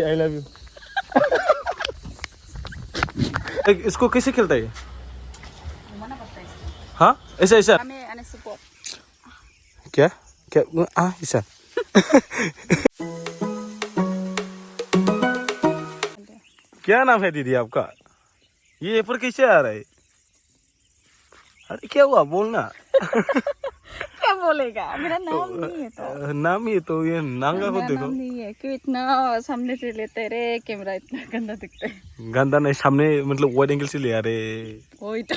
I love you. इसको कैसे खेलता है? हाँ ऐसा ऐसा क्या क्या ऐसा। क्या नाम है दीदी आपका? ये पर कैसे आ रहा है? अरे क्या हुआ बोलना। क्या बोलेगा, मेरा नाम नहीं है तो। नाम ही तो ये नांगा को देखो। नाम नहीं है क्यों इतना सामने से लेते रे, कैमरा इतना गंदा दिखता है। गंदा नहीं, सामने मतलब वाइड एंगल से ले आ रहे। वही तो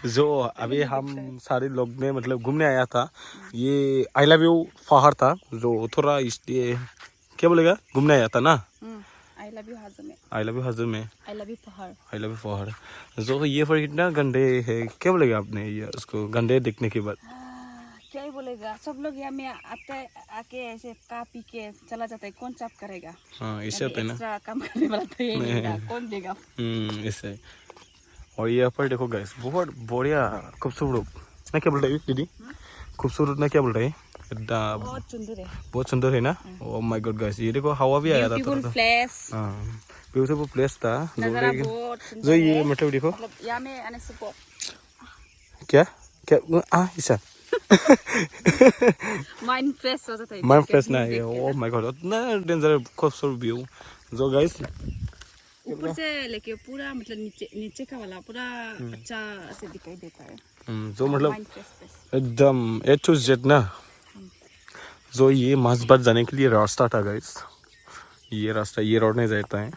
जो अभी हम सारे लोग ने मतलब घूमने आया था, ये आई लव यू पहाड़ था जो थोड़ा इसलिए क्या बोलेगा घूमने आया था ना। आई लव यू हाजर में, आई लव यू हाजर में, आई लव यू पहाड़, आई लव यू पहाड़। जो ये पर कितना गंदे है, क्या बोलेगा आपने ये उसको गंदे देखने के बाद? क्या ही बोलेगा, सब लोग यहाँ में आते आके ऐसे का पी के चला जाता है, कौन साफ करेगा? हाँ ऐसे होता है ना, एक्स्ट्रा काम करने वाला तो ये नहीं था, कौन देगा? ऐसे। और यहाँ पर देखो गाइस बहुत बढ़िया खूबसूरत ना, क्या बोल रही है दीदी? खूबसूरत ना क्या बोल रही है? बहुत सुंदर है, बहुत सुंदर है ना। ओह माय गॉड गाइस, ये देखो हवा भी आया था ब्यूटीफुल थोड़ा। प्लेस, हाँ ब्यूटीफुल प्लेस था नजारा बहुत जो सुंदर ये है। मतलब देखो मतलब यहाँ में आने से बहुत क्या क्या ऐसा। माइंड फ्रेश हो जाता है, माइंड फ्रेश ना देख है। के ओह माय गॉड इतना डेंजर खूबसूरत व्यू जो गाइस ऊपर से लेके पूरा मतलब नीचे का वाला पूरा अच्छा से दिखाई देता है। जो मतलब माइंड फ्रेश एकदम ए टू जेड ना। जो ये मस्जिद जाने के लिए रास्ता था गाइस, ये रास्ता ये रोड नहीं जाता है।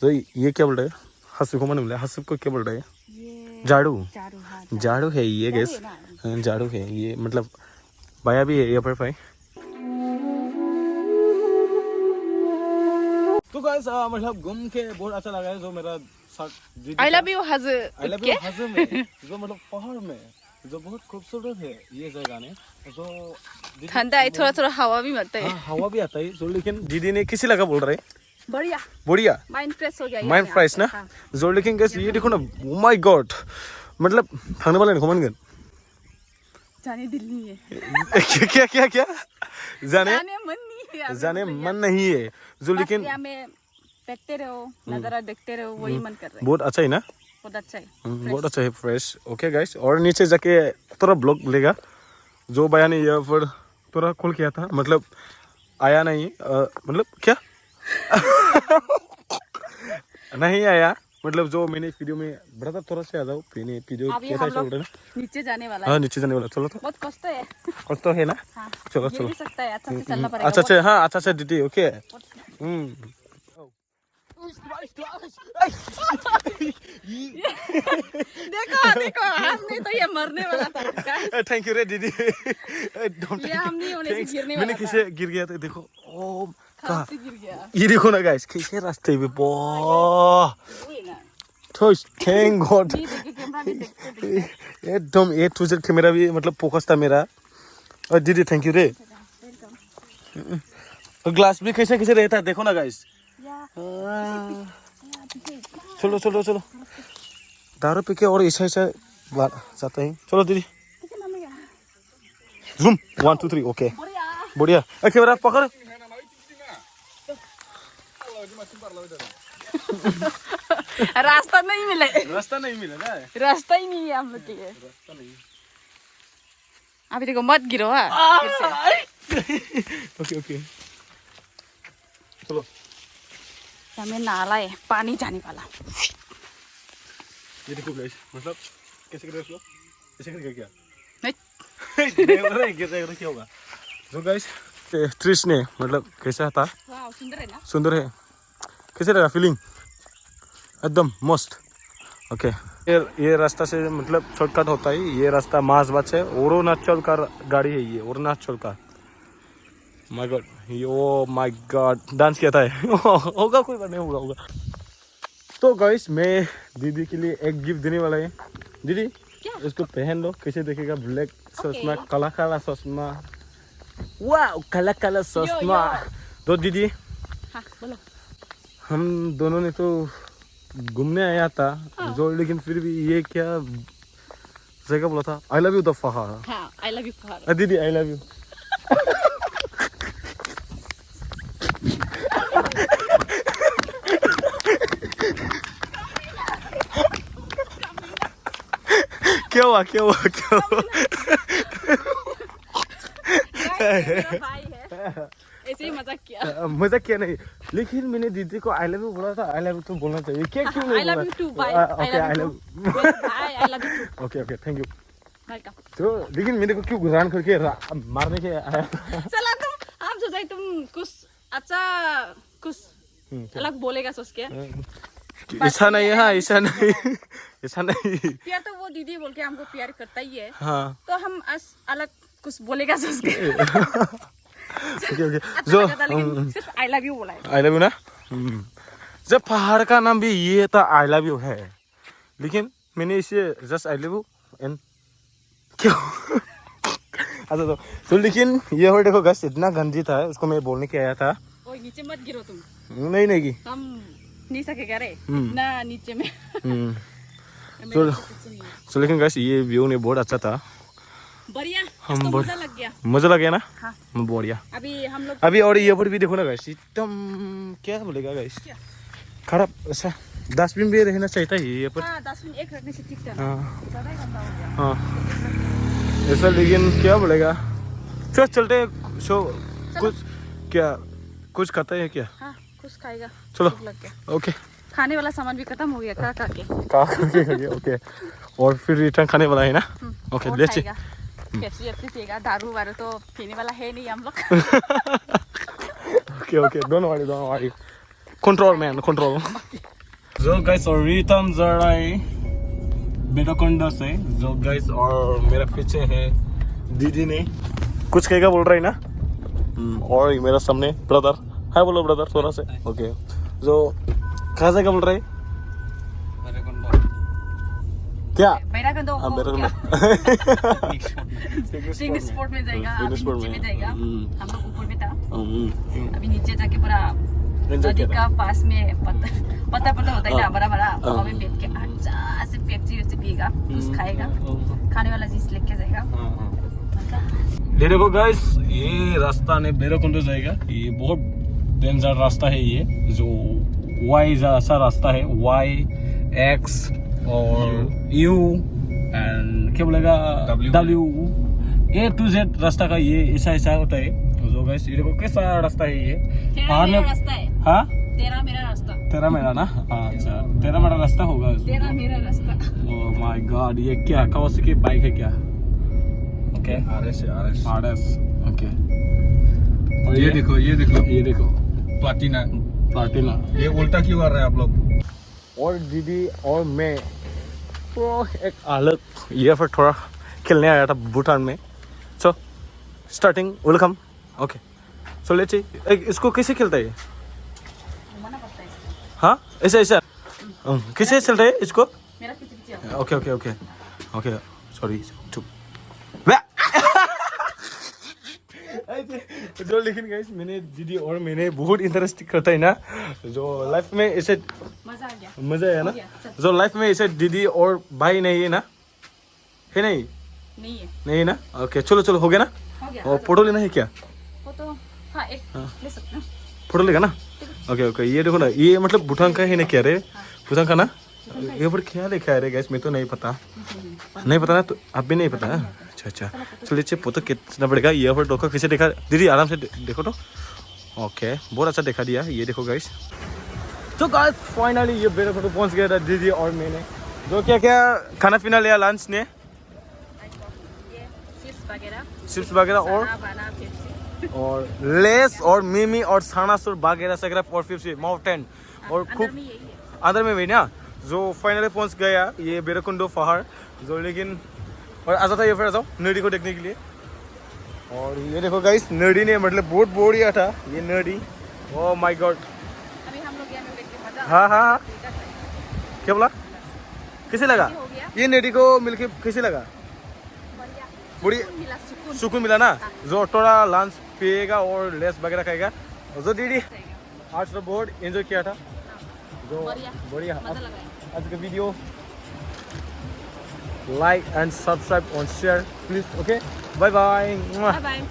तो ये क्या बोल रहा है? हसीब को मैंने बोला, हसीब को क्या बोल रहा है? ये झाड़ू। झाड़ू, हाँ झाड़ू है ये गैस, झाड़ू है ये, मतलब बाया भी है यहाँ पर भाई। तो गाइस मतलब घूम के बहुत अच्छा लगा है। जो मेरा साथ आई लव यू हज़र, आई लव यू हज़र में जो मतलब पहाड़ में जो बहुत खूबसूरत है ये जगह ने, जो ठंडा है, थोड़ा थोड़ा हवा भी मिलता है। हाँ हवा भी आता है जो, लेकिन दीदी ने किसी लगा बोल रहे हैं बढ़िया बढ़िया माइंड फ्रेश हो गया, माइंड फ्रेश ना। हाँ। जो लेकिन गैस ये देखो ना, ओ माय गॉड मतलब खाने वाले घुमान गए जाने दिल नहीं है, क्या क्या क्या जाने मन नहीं है, जाने मन नहीं है जो, लेकिन यहाँ में बैठते रहो, नजारा देखते रहो, वही मन कर रहा है। बहुत अच्छा है ना, बहुत अच्छा है, बहुत अच्छा है फ्रेश। ओके गाइस, और नीचे जाके थोड़ा ब्लॉग लेगा जो भैया ने यहाँ पर थोड़ा कॉल किया था, मतलब आया नहीं मतलब क्या नहीं आया, मतलब जो मैंने वीडियो में ब्रदर थोड़ा से आ जाओ मैंने वीडियो अभी कैसा हम चल लोग रहा है नीचे जाने वाला हाँ है, नीचे जाने वाला। चलो तो बहुत कष्ट है। कुछ तो है ना। हाँ, चलो गिर चलो भी सकता है, अच्छा से चलना पड़ेगा। अच्छा अच्छा हाँ अच्छा अच्छा दीदी ओके। देखो देखो, हमने तो ये मरने वाला था। थैंक यू रे दीदी। ये हम नहीं होने से गिरने मैंने वाला था। किसे गिर गया था देखो। ओ कहाँ से गिर गया? ये देखो ना गाइस कैसे रास्ते में थैंक गॉड ये देखिए, कैमरा भी देखते एकदम ए टू जेड कैमरा भी मतलब फोकस था मेरा। और दीदी थैंक यू रे। और ग्लास भी कैसे कैसे रहता है देखो ना गाइस। चलो चलो चलो दारू पी के और ऐसा ऐसा जाता है। चलो दीदी जूम 1 2 3 ओके बढ़िया। कैमरा पकड़। रास्ता नहीं मिले, रास्ता नहीं मिला ना, रास्ता ही नहीं है हम लोग के लिए। अभी देखो मत गिरो। हाँ ओके ओके चलो। हमें नाला है, पानी जाने वाला। ये देखो गाइस मतलब कैसे कर रहे ऐसे करके क्या नहीं। गिर जाएगा तो क्या होगा। जो गाइस ट्रिश ने मतलब कैसा था, वाह सुंदर है ना, सुंदर है। कैसे लगा फीलिंग? एकदम मस्त। ओके ये रास्ता से मतलब शॉर्टकट होता है। ये रास्ता मासबाद से अरुणाचल का गाड़ी है, ये अरुणाचल का। माय गॉड ये ओ माय गॉड डांस किया था होगा कोई बात नहीं होगा होगा। तो गाइस मैं दीदी के लिए एक गिफ्ट देने वाला है। दीदी क्या? इसको पहन लो कैसे देखेगा। ब्लैक चश्मा काला काला चश्मा, वाह काला काला चश्मा। तो दीदी हाँ बोलो। हम दोनों ने तो घूमने आया था जो, लेकिन फिर भी ये क्या जगह बोला था? आई लव यू द पहाड़। हाँ आई लव यू पहाड़। दीदी आई लव यू। क्या हुआ क्या हुआ क्या हुआ मेरा भाई है, ऐसे ही मजाक किया। मजाक किया नहीं, लेकिन मैंने दीदी को आई लव यू बोला था। आई लव यू तो बोलना चाहिए, क्या क्यों I नहीं love बोला? you too, bye. Okay I love Bye, I love you too. Okay okay thank you. Welcome. तो लेकिन मेरे को क्यों गुरान करके मारने के आया? चला तुम, हम सोचा तुम कुछ अच्छा कुछ अलग बोलेगा सोच के। ऐसा नहीं है, ऐसा नहीं ऐसा नहीं। प्यार तो वो दीदी बोल के हमको प्यार करता ही है, हाँ तो हम अलग कुछ बोलेगा सोच के। ओके ओके अच्छा जो लगा था, लेकिन सिर्फ आई लव यू बोला है। आई लव यू ना। जब पहाड़ का नाम भी ये था आई लव यू है, लेकिन मैंने इसे just I love you and क्यों अच्छा तो लेकिन ये हो देखो गैस इतना गंदी था, उसको मैं बोलने के आया था। ओए नीचे मत गिरो तुम, नहीं नहीं हम नहीं सकेगा रे ना नीचे में। तो लेकिन गैस ये व्यू ने बहुत अच्छा था, बढ़िया, हम इसको बहुत- मजा लग गया। मजा लग गया ना। हाँ। बढ़िया। अभी हम लोग अभी और ये पर भी देखो ना गैस, एकदम क्या बोलेगा गैस, क्या? खराब ऐसा डस्टबिन भी रहना चाहिए था ये पर। हाँ 10 मिनट एक रखने से ठीक था, हाँ ज़्यादा ही गंदा हो गया। हाँ ऐसा, लेकिन क्या बोलेगा, चल चलते हैं। सो कुछ क्या कुछ खाता है क्या? हाँ कुछ खाएगा, चलो। भूख लग गया। ओके खाने वाला सामान भी खत्म हो गया खा खा के। ओके और फिर रिटर्न खाने वाला है ना। ओके और लेट्स खाएगा, पेप्सी वेप्सी पिएगा, दारू वारू तो पीने वाला है नहीं हम लोग। Okay okay don't worry control man control. जो गाइस और रिटर्न जा रहा है बेटाकोंडा से। जो गाइस और मेरा पीछे है दीदी ने कुछ कहेगा बोल रहा है ना। और मेरा सामने ब्रदर, हाय बोलो ब्रदर थोड़ा से। ओके जो कहाँ जाएगा बोल रहा है क्या? बैरागंडो हाँ, वो बैरागंडो। क्या पिकनिक स्पॉट में जाएगा, पिकनिक अभी स्पॉट नीचे में में। जाएगा। हम लोग ऊपर में था, हम्म, अभी नीचे जाके पूरा Enjoy नदी किया का पास में पत्ता होता है ना हाँ। बड़ा बड़ा, हाँ। वहाँ में बैठ के अच्छा से पेप्सी वेप्सी पिएगा, कुछ खाएगा, खाने वाला चीज लेके जाएगा। ये देखो गाइस, ये रास्ता ने बेराकुंडो जाएगा। ये बहुत डेंजर रास्ता है, ये जो वाई जैसा रास्ता है, वाई एक्स और यू एंड क्या बोलेगा डब्ल्यू, ए टू जेड रास्ता का ये ऐसा ऐसा होता है। जो गाइस ये देखो कैसा रास्ता है ये। तेरा पहाड़ मेरा में रास्ता है, हाँ तेरा मेरा रास्ता, तेरा मेरा ना। अच्छा तेरा मेरा रास्ता होगा। तेरा मेरा रास्ता। ओह माय गॉड, ये क्या कावासाकी बाइक है क्या? Okay RS okay. और ये देखो ये देखो प्लाटिना। प्लाटिना। ये उल्टा क्यों कर रहे हैं आप लोग? और दीदी और मैं तो एक अलग ये पर थोड़ा खेलने आया था भूटान में। So starting welcome. Okay so let's see इसको कैसे खेलता है? मना पड़ता है इसको। हाँ ऐसा ऐसा कैसे चलता है इसको? मेरा पीछे पीछे okay okay okay okay sorry चुप। जो लेकिन गाइस मैंने दीदी और मैंने बहुत इंटरेस्ट करता है ना, जो लाइफ में ऐसे मजा आ गया। मजा है ना। हो गया, चल। जो लाइफ में ऐसे दीदी और भाई नहीं है ना, है नहीं नहीं है, नहीं है ना। ओके चलो चलो हो गया ना। हो गया। और फोटो लेना है क्या? वो तो हाँ एक ले सकते हैं। फोटो लेगा ना। ओके ओके ये देखो ना, ये मतलब भूटान का है ना क्या रे? भूटान का ना। ये पर क्या लिखा है रे गाइस, मैं तो नहीं पता नहीं पता ना, तो आप भी नहीं पता है? अच्छा अच्छा चलिए अच्छे फोटो कितना पड़ेगा। ये पर डोका कैसे देखा दीदी, आराम से देखो तो। ओके बहुत अच्छा देखा दिया। ये देखो गाइस, तो गाइस फाइनली ये मेरे फोटो पहुंच गया था दीदी और मैंने। जो क्या क्या खाना पीना लिया लंच ने, ये चिप्स वगैरह, चिप्स वगैरह और बना पेप्सी, और लेस और मिमी और सानासुर वगैरह सगैरह और फिर माउंटेन और अंदर खूब में यही है। अंदर में भी ना। जो फाइनली पहुंच गया ये बेराकुंडो पहाड़। जो लेकिन और आ जाता है, ये फिर आ जाओ नदी को देखने के लिए। और ये देखो गाइस नदी ने मतलब बहुत बढ़िया था ये नदी। Oh my God. अभी हम लोग यहाँ में बैठ के मजा हाँ हाँ हाँ क्या बोला, कैसे लगा हो गया, ये नदी को मिलके? कैसे लगा? बढ़िया, बढ़िया सुकून मिला, सुकून सुकून मिला ना। जो थोड़ा लंच पिएगा और लेस वगैरह खाएगा। और जो दीदी जाएगा। आज तो बहुत एंजॉय किया था। जो बढ़िया, बढ़िया मजा लगा। आज का वीडियो लाइक एंड सब्सक्राइब और share please. Okay bye bye. Bye bye.